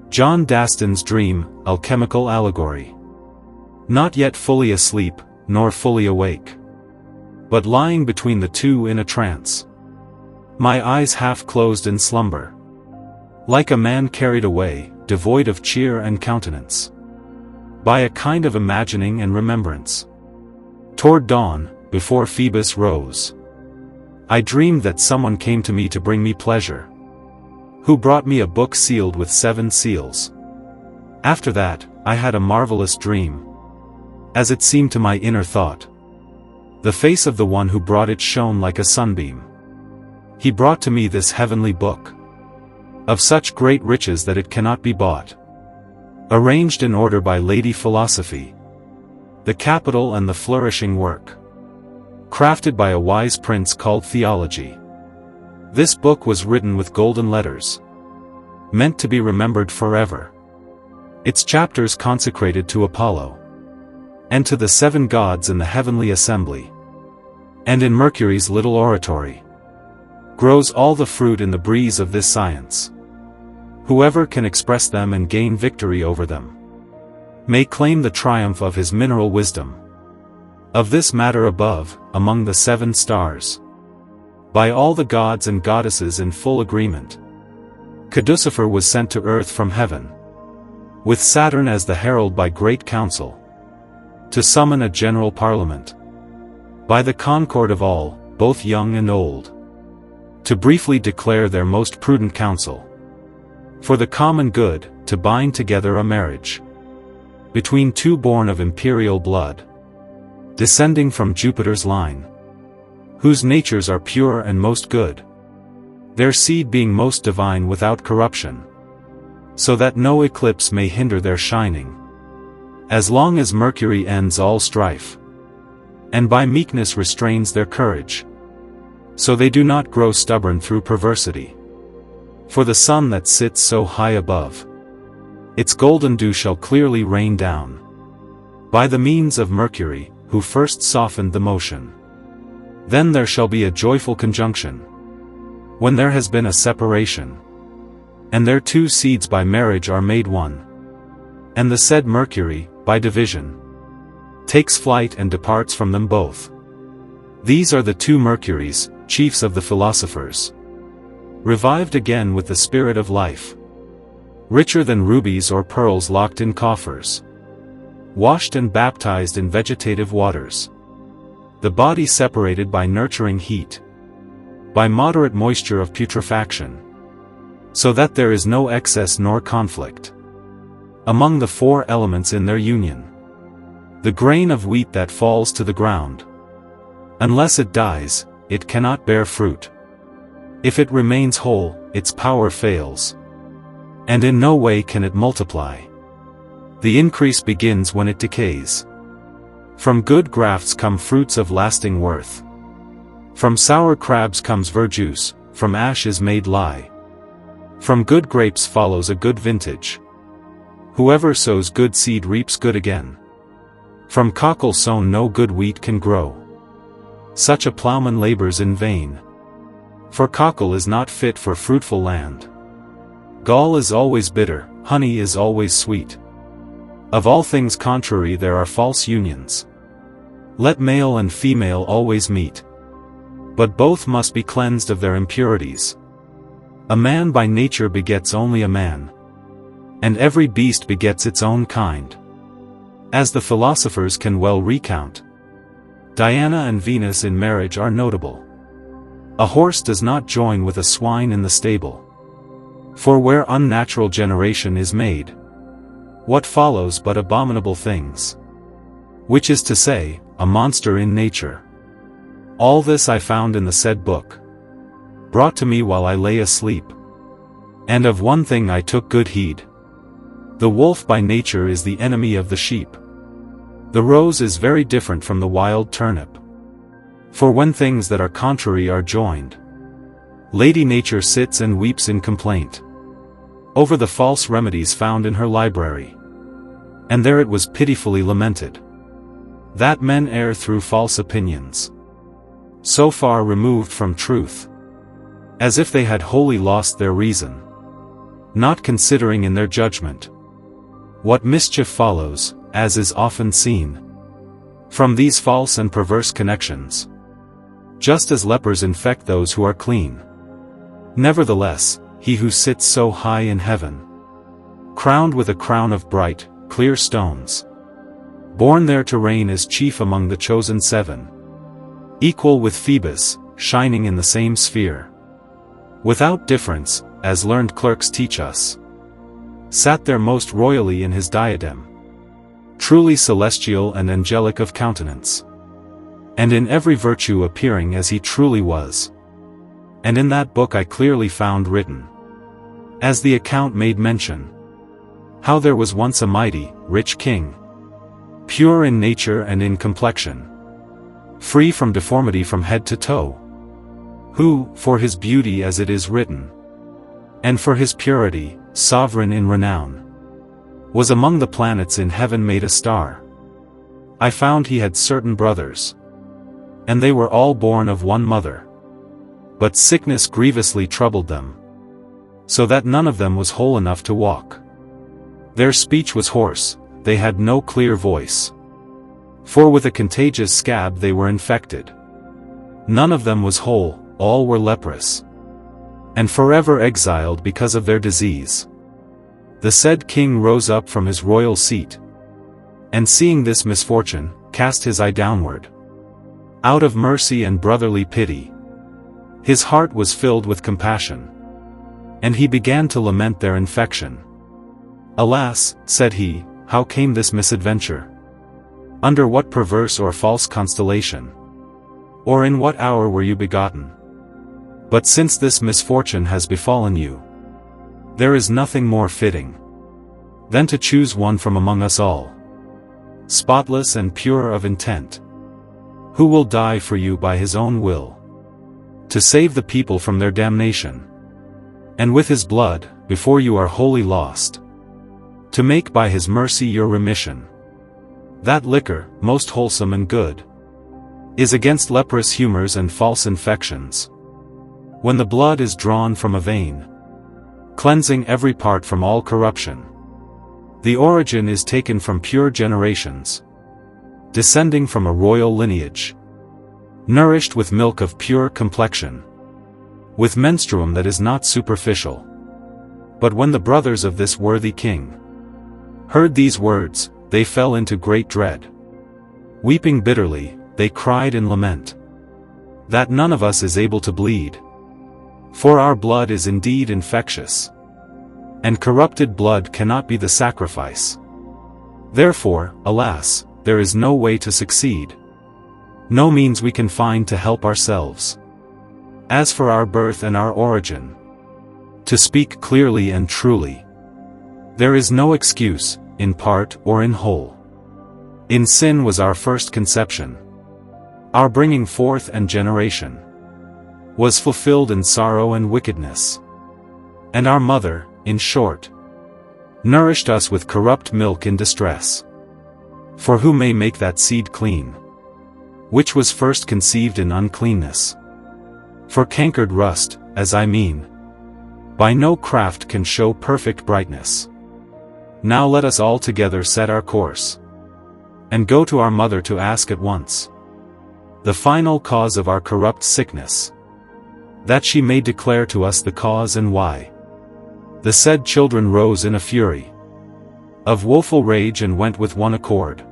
John Dastin's Dream, Alchemical Allegory. Not yet fully asleep, nor fully awake, but lying between the two in a trance. My eyes half closed in slumber. Like a man carried away, devoid of cheer and countenance, by a kind of imagining and remembrance. Toward dawn, before Phoebus rose, I dreamed that someone came to me to bring me pleasure, who brought me a book sealed with 7 seals. After that, I had a marvelous dream. As it seemed to my inner thought, the face of the one who brought it shone like a sunbeam. He brought to me this heavenly book, of such great riches that it cannot be bought, arranged in order by Lady Philosophy, the capital and the flourishing work, crafted by a wise prince called Theology. This book was written with golden letters, meant to be remembered forever. Its chapters consecrated to Apollo, and to the 7 gods in the heavenly assembly, and in Mercury's little oratory grows all the fruit in the breeze of this science. Whoever can express them and gain victory over them may claim the triumph of his mineral wisdom. Of this matter above, among the 7 stars, by all the gods and goddesses in full agreement, Caducifer was sent to earth from heaven, with Saturn as the herald by great council, to summon a general parliament, by the concord of all, both young and old, to briefly declare their most prudent counsel, for the common good, to bind together a marriage between 2 born of imperial blood, descending from Jupiter's line, whose natures are pure and most good, their seed being most divine without corruption, so that no eclipse may hinder their shining, as long as Mercury ends all strife, and by meekness restrains their courage, so they do not grow stubborn through perversity. For the sun that sits so high above, its golden dew shall clearly rain down, by the means of Mercury, who first softened the motion. Then there shall be a joyful conjunction, when there has been a separation, and their 2 seeds by marriage are made one, and the said Mercury, by division, takes flight and departs from them both. These are the 2 Mercuries, chiefs of the philosophers, revived again with the spirit of life, richer than rubies or pearls locked in coffers, washed and baptized in vegetative waters, the body separated by nurturing heat, by moderate moisture of putrefaction, so that there is no excess nor conflict among the 4 elements in their union. The grain of wheat that falls to the ground, unless it dies, it cannot bear fruit. If it remains whole, its power fails, and in no way can it multiply. The increase begins when it decays. From good grafts come fruits of lasting worth. From sour crabs comes verjuice, from ash is made lye. From good grapes follows a good vintage. Whoever sows good seed reaps good again. From cockle sown no good wheat can grow. Such a plowman labors in vain, for cockle is not fit for fruitful land. Gall is always bitter, honey is always sweet. Of all things contrary there are false unions. Let male and female always meet, but both must be cleansed of their impurities. A man by nature begets only a man, and every beast begets its own kind. As the philosophers can well recount, Diana and Venus in marriage are notable. A horse does not join with a swine in the stable, for where unnatural generation is made, what follows but abominable things? Which is to say, a monster in nature. All this I found in the said book, brought to me while I lay asleep. And of one thing I took good heed. The wolf by nature is the enemy of the sheep. The rose is very different from the wild turnip. For when things that are contrary are joined, Lady Nature sits and weeps in complaint over the false remedies found in her library. And there it was pitifully lamented, that men err through false opinions, so far removed from truth, as if they had wholly lost their reason. not considering in their judgment what mischief follows, as is often seen from these false and perverse connections, just as lepers infect those who are clean. Nevertheless, he who sits so high in heaven, crowned with a crown of bright, clear stones, born there to reign as chief among the chosen seven, equal with Phoebus, shining in the same sphere, without difference, as learned clerks teach us, sat there most royally in his diadem, truly celestial and angelic of countenance, and in every virtue appearing as he truly was. And in that book I clearly found written, as the account made mention, how there was once a mighty, rich king, pure in nature and in complexion, free from deformity from head to toe, who, for his beauty as it is written, and for his purity, sovereign in renown, was among the planets in heaven made a star. I found he had certain brothers, and they were all born of one mother. But sickness grievously troubled them, so that none of them was whole enough to walk. Their speech was hoarse, they had no clear voice, for with a contagious scab they were infected. None of them was whole, all were leprous, and forever exiled because of their disease. The said king rose up from his royal seat, and seeing this misfortune, cast his eye downward. Out of mercy and brotherly pity, his heart was filled with compassion, and he began to lament their infection. Alas, said he, how came this misadventure? Under what perverse or false constellation? Or in what hour were you begotten? But since this misfortune has befallen you, there is nothing more fitting than to choose one from among us all, spotless and pure of intent, who will die for you by his own will, to save the people from their damnation, and with his blood, before you are wholly lost, to make by his mercy your remission. That liquor, most wholesome and good, is against leprous humors and false infections. When the blood is drawn from a vein, cleansing every part from all corruption, the origin is taken from pure generations, descending from a royal lineage, nourished with milk of pure complexion, with menstruum that is not superficial. But when the brothers of this worthy king heard these words, they fell into great dread. Weeping bitterly, they cried in lament, that none of us is able to bleed, for our blood is indeed infectious, and corrupted blood cannot be the sacrifice. Therefore, alas, there is no way to succeed, no means we can find to help ourselves. As for our birth and our origin, to speak clearly and truly, there is no excuse, in part or in whole. In sin was our first conception. Our bringing forth and generation was fulfilled in sorrow and wickedness. And our mother, in short, nourished us with corrupt milk in distress. For who may make that seed clean, which was first conceived in uncleanness? For cankered rust, as I mean, by no craft can show perfect brightness. Now let us all together set our course, and go to our mother to ask at once the final cause of our corrupt sickness, that she may declare to us the cause and why. The said children rose in a fury of woeful rage and went with one accord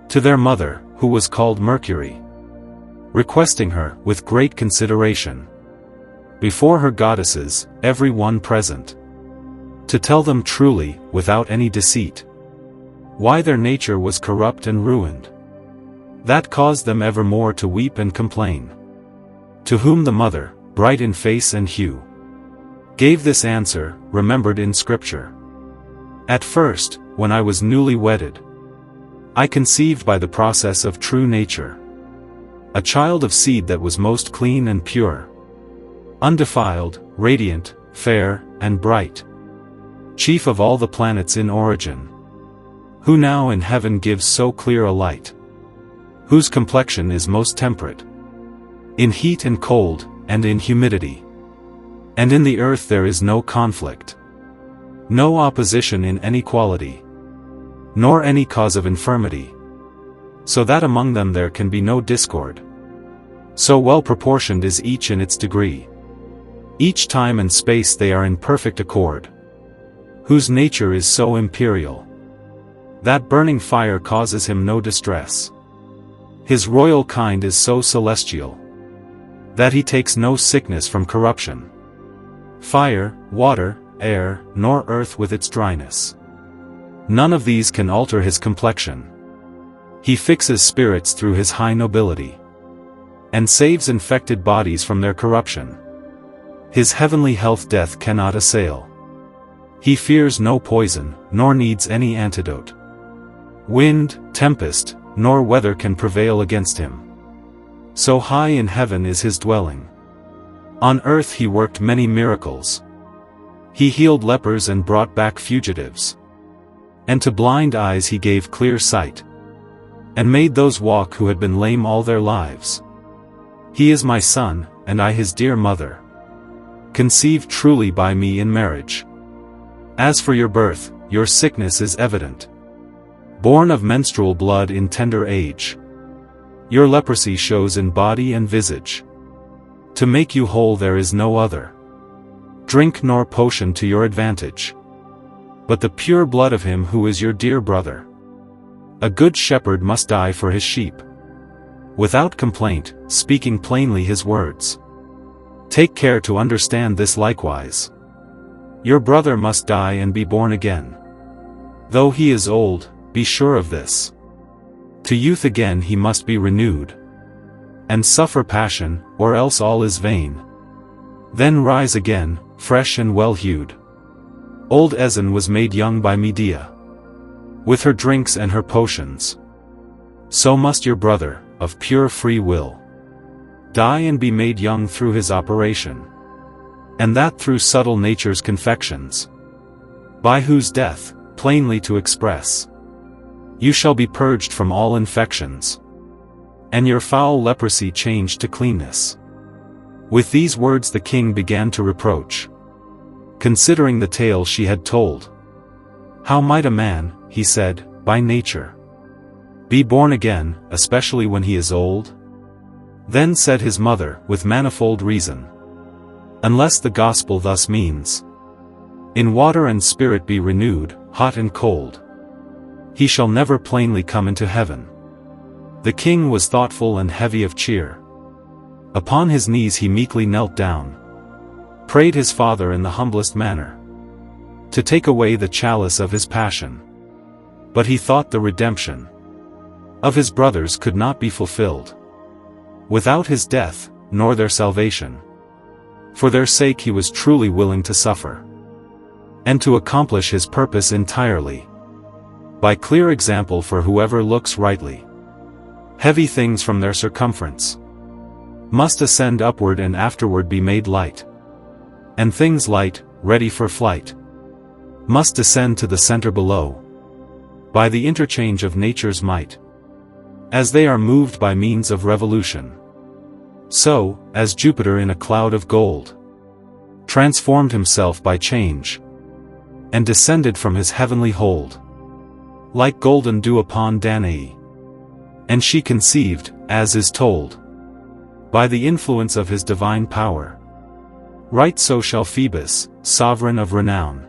to their mother, who was called Mercury, requesting her, with great consideration, before her goddesses, every one present, to tell them truly, without any deceit, why their nature was corrupt and ruined, that caused them evermore to weep and complain. To whom the mother, bright in face and hue, gave this answer, remembered in Scripture. At first, when I was newly wedded, I conceived by the process of true nature a child of seed that was most clean and pure, undefiled, radiant, fair, and bright, chief of all the planets in origin, who now in heaven gives so clear a light, whose complexion is most temperate, in heat and cold, and in humidity, and in the earth there is no conflict, no opposition in any quality, nor any cause of infirmity, so that among them there can be no discord. So well proportioned is each in its degree. Each time and space they are in perfect accord, whose nature is so imperial, that burning fire causes him no distress. His royal kind is so celestial, that he takes no sickness from corruption. Fire, water, air, nor earth with its dryness, none of these can alter his complexion. He fixes spirits through his high nobility, and saves infected bodies from their corruption. His heavenly health death cannot assail. He fears no poison, nor needs any antidote. Wind, tempest, nor weather can prevail against him. So high in heaven is his dwelling. On earth he worked many miracles. He healed lepers and brought back fugitives. And to blind eyes he gave clear sight, and made those walk who had been lame all their lives. He is my son, and I his dear mother, conceived truly by me in marriage. As for your birth, your sickness is evident. Born of menstrual blood in tender age, your leprosy shows in body and visage. To make you whole there is no other drink nor potion to your advantage, but the pure blood of him who is your dear brother. A good shepherd must die for his sheep, without complaint, speaking plainly his words. Take care to understand this likewise. Your brother must die and be born again. Though he is old, be sure of this. To youth again he must be renewed, and suffer passion, or else all is vain. Then rise again, fresh and well-hued. Old Ezen was made young by Medea, with her drinks and her potions. So must your brother, of pure free will, die and be made young through his operation, and that through subtle nature's confections, by whose death, plainly to express, you shall be purged from all infections, and your foul leprosy changed to cleanness. With these words the king began to reproach, considering the tale she had told. How might a man, he said, by nature, be born again, especially when he is old? Then said his mother, with manifold reason, unless the gospel thus means, in water and spirit be renewed, hot and cold, he shall never plainly come into heaven. The king was thoughtful and heavy of cheer. Upon his knees he meekly knelt down, prayed his father in the humblest manner, to take away the chalice of his passion. But he thought the redemption of his brothers could not be fulfilled without his death, nor their salvation. For their sake he was truly willing to suffer, and to accomplish his purpose entirely, by clear example for whoever looks rightly. Heavy things from their circumference must ascend upward and afterward be made light, and things light, ready for flight, must descend to the center below, by the interchange of nature's might, as they are moved by means of revolution. So, as Jupiter in a cloud of gold transformed himself by change, and descended from his heavenly hold, like golden dew upon Danae, and she conceived, as is told, by the influence of his divine power. Right so shall Phoebus, sovereign of renown,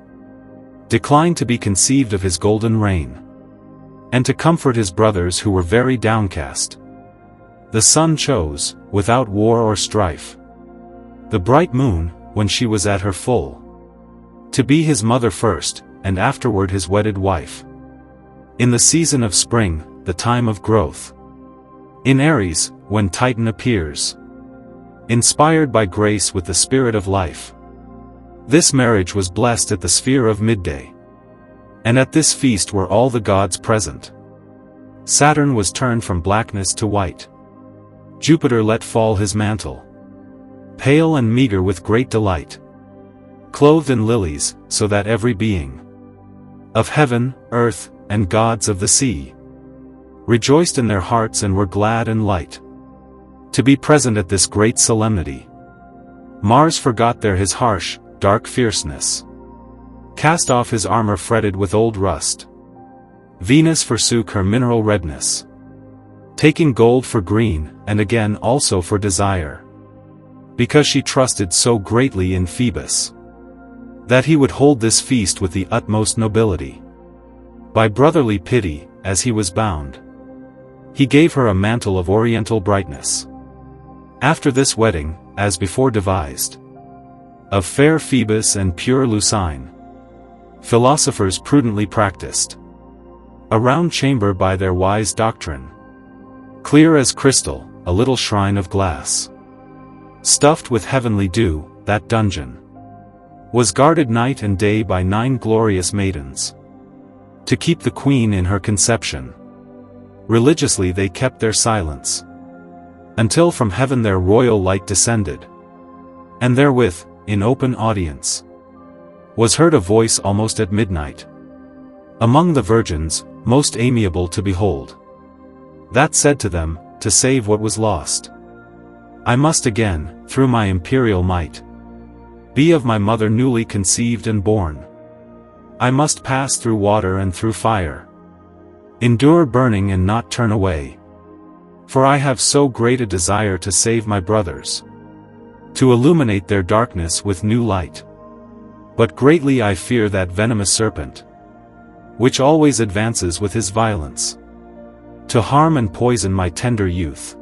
decline to be conceived of his golden reign, and to comfort his brothers who were very downcast. The sun chose, without war or strife, the bright moon, when she was at her full, to be his mother first, and afterward his wedded wife. In the season of spring, the time of growth, in Aries, when Titan appears, inspired by grace with the spirit of life. This marriage was blessed at the sphere of midday, and at this feast were all the gods present. Saturn was turned from blackness to white. Jupiter let fall his mantle, pale and meager with great delight, clothed in lilies, so that every being of heaven, earth, and gods of the sea rejoiced in their hearts and were glad and light to be present at this great solemnity. Mars forgot there his harsh, dark fierceness, cast off his armor fretted with old rust. Venus forsook her mineral redness, taking gold for green, and again also for desire, because she trusted so greatly in Phoebus, that he would hold this feast with the utmost nobility. By brotherly pity, as he was bound, he gave her a mantle of oriental brightness. After this wedding, as before devised, of fair Phoebus and pure Lucine, philosophers prudently practiced a round chamber by their wise doctrine, clear as crystal, a little shrine of glass, stuffed with heavenly dew. That dungeon was guarded night and day by 9 glorious maidens, to keep the queen in her conception. Religiously they kept their silence, until from heaven their royal light descended, and therewith, in open audience, was heard a voice almost at midnight, among the virgins, most amiable to behold, that said to them, to save what was lost, I must again, through my imperial might, be of my mother newly conceived and born. I must pass through water and through fire, endure burning and not turn away, for I have so great a desire to save my brothers, to illuminate their darkness with new light. But greatly I fear that venomous serpent, which always advances with his violence, to harm and poison my tender youth.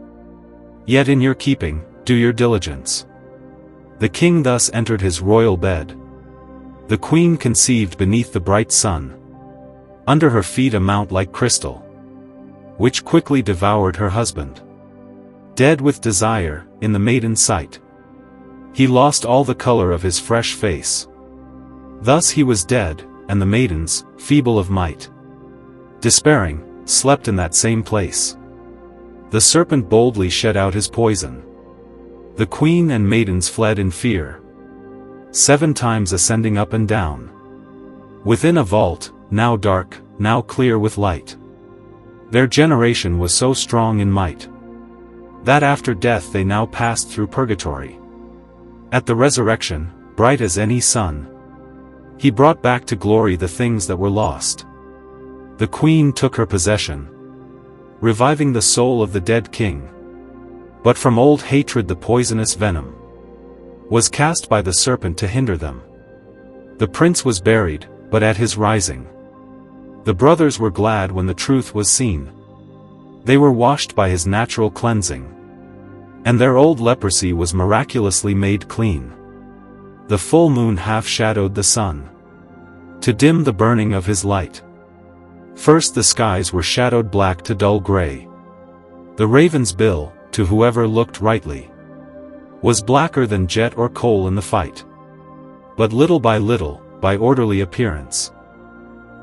Yet in your keeping, do your diligence. The king thus entered his royal bed. The queen conceived beneath the bright sun, under her feet a mount like crystal, which quickly devoured her husband. Dead with desire, in the maiden's sight, he lost all the color of his fresh face. Thus he was dead, and the maidens, feeble of might, despairing, slept in that same place. The serpent boldly shed out his poison. The queen and maidens fled in fear, 7 times ascending up and down, within a vault, now dark, now clear with light. Their generation was so strong in might, that after death they now passed through purgatory. At the resurrection, bright as any sun, he brought back to glory the things that were lost. The queen took her possession, reviving the soul of the dead king. But from old hatred the poisonous venom was cast by the serpent to hinder them. The prince was buried, but at his rising, the brothers were glad when the truth was seen. They were washed by his natural cleansing, and their old leprosy was miraculously made clean. The full moon half shadowed the sun, to dim the burning of his light. First the skies were shadowed black to dull gray. The raven's bill, to whoever looked rightly, was blacker than jet or coal in the fight. But little, by orderly appearance,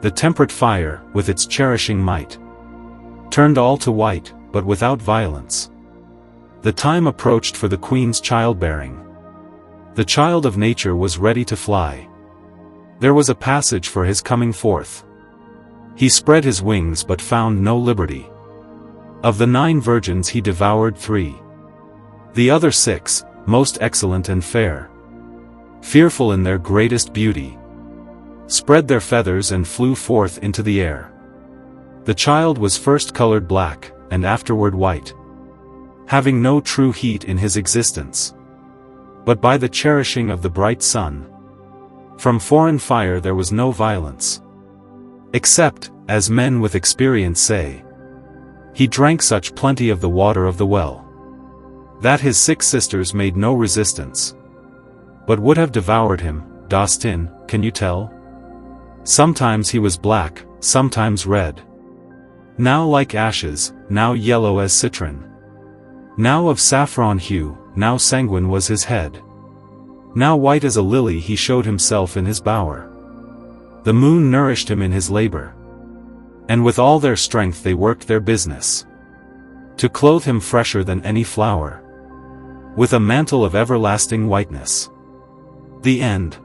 the temperate fire, with its cherishing might, turned all to white, but without violence. The time approached for the queen's childbearing. The child of nature was ready to fly. There was a passage for his coming forth. He spread his wings but found no liberty. Of the 9 virgins he devoured 3. The other 6, most excellent and fair, fearful in their greatest beauty, spread their feathers and flew forth into the air. The child was first colored black, and afterward white, having no true heat in his existence, but by the cherishing of the bright sun. From foreign fire there was no violence, except, as men with experience say, he drank such plenty of the water of the well, that his 6 sisters made no resistance, but would have devoured him. Dastin, can you tell? Sometimes he was black, sometimes red, now like ashes, now yellow as citron, now of saffron hue, now sanguine was his head, now white as a lily he showed himself in his bower. The moon nourished him in his labor, and with all their strength they worked their business, to clothe him fresher than any flower, with a mantle of everlasting whiteness. The end.